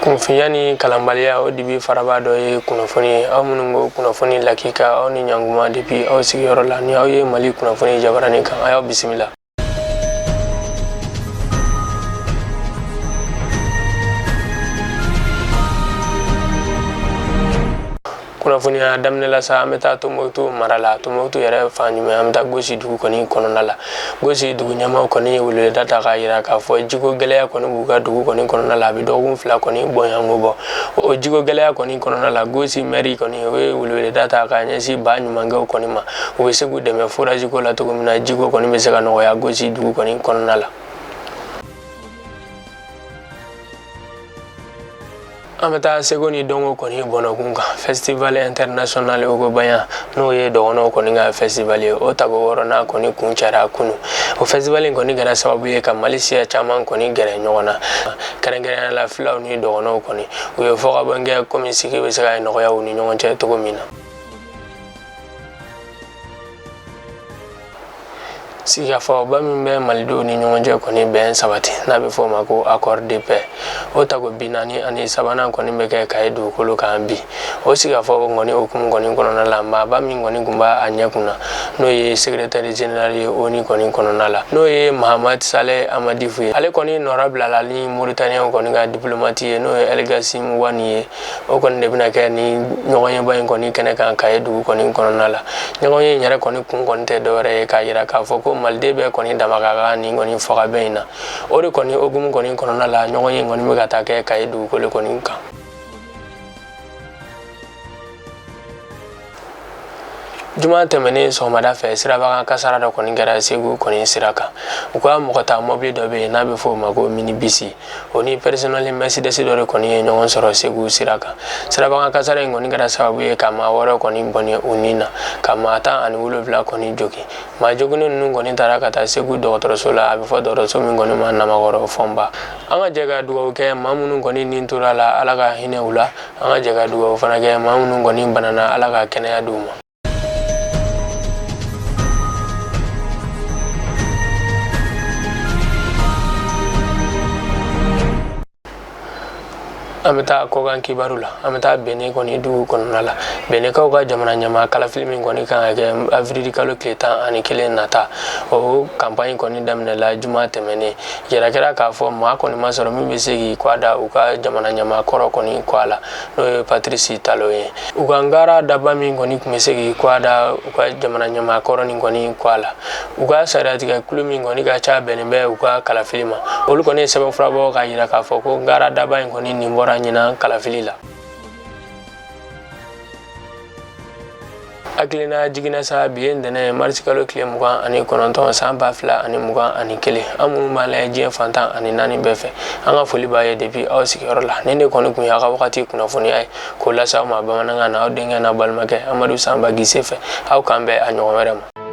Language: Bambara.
Kunfinyani kalambalia o dibi faraba do ye kunafoni aw munungo kunafoni lakika aw ni nyanguma dibi aw sigiyoro la ni aw ye Malikunafoni jabarani kan ayo bismillah. Kunafoni damne la sa ameta Tombouctou marala Tombouctou yere fanyume amta gosi dugu koni konona la gosi dugu nyama koni wule data ka yira ka fo jigo geleya koni buga dugu koni konona la bi dogun fla koni bonyango bo o jigo geleya koni konona la gosi meri koni we wule data ka nyesi ba nyumange koni ma o segu deme fura jigo la to mina jigo koni be se ka no ya gosi dugu koni konona la ameta segoni dongo koni bono kunga festival international ogo baya no ye dono koni nga festival o tago worona koni kunchara kunu o festival koni gara sababu ye ka Malaysia chaman koni gara nyona karengere la flaw ni dono koni o foga bange komi siki be saka no ya uni nyonche to gomina Siga fo bamimbe malido ni nyonje koni ben sabati na be fo mako accord de paix o tago binani ani sabana koni beke kaidu kolo kambi o siga fo ngoni okum koni kono na lamba bami ngoni gumba anyakuna no ye secrétaire général ye oni koni kono nala no ye Mohamed Saleh Amadifu ale koni honorable la ni Mauritanie koni ga diplomatie no ye Elgasim wani o koni de bina ke ni nyonye ba koni kene kan kaidu koni kono nala nyonye nyare koni kun koni te dore ka yira ka fo ko maldebe koni damagaga ni ngoni foga beina ori koni ogum koni konona la nyonyi ngoni megata ke kaidu kole koni ka Juma temene so mada fe siraba kasara da koni gara segu koni siraka ukwa mokota mobile dobe na be fo mago mini bisi oni personally Mercedes do koni nyon soro segu siraka siraba kasara ngoni gara sababu e kama woro koni boni unina kama ta ani wulo vla koni joki ma jogune nun koni taraka ta segu docteur sola abi fo docteur so min koni man na magoro fomba anga jega duwo ke mamunu koni nintura la alaga hine ula anga jega duwo fana ke mamunu koni banana alaga kene ya duma ameta kogan kibarula ameta bene koni du konala bene ka ga jamana nyama kala filming koni kan ga avril kalo kleta ani kele nata o campagne koni damne la juma temene yera kera ka fo ma koni masoro mi besegi kwada uka jamana nyama koro koni kwala no Patrice Taloye ugangara daba mi koni kumesegi kwada uka jamana nyama koro ni koni kwala uka sarati ga kulumi koni ga cha bene be uka kala filma olu koni sebe frabo ga yera ka fo ko ngara daba koni nimbora nyina kala filila aklina jigina sa bien dene marsikalo klem mugan ani kononton samba fla ani mugan ani kele amu mala jien fantan ani nani befe anga foli baye depuis aw sikoro la nene konu kun ya wakati kunafoni ay ko la sa ma Bamanakan na denga na balmake Amadou Samba gisefe aw kambe anyo merema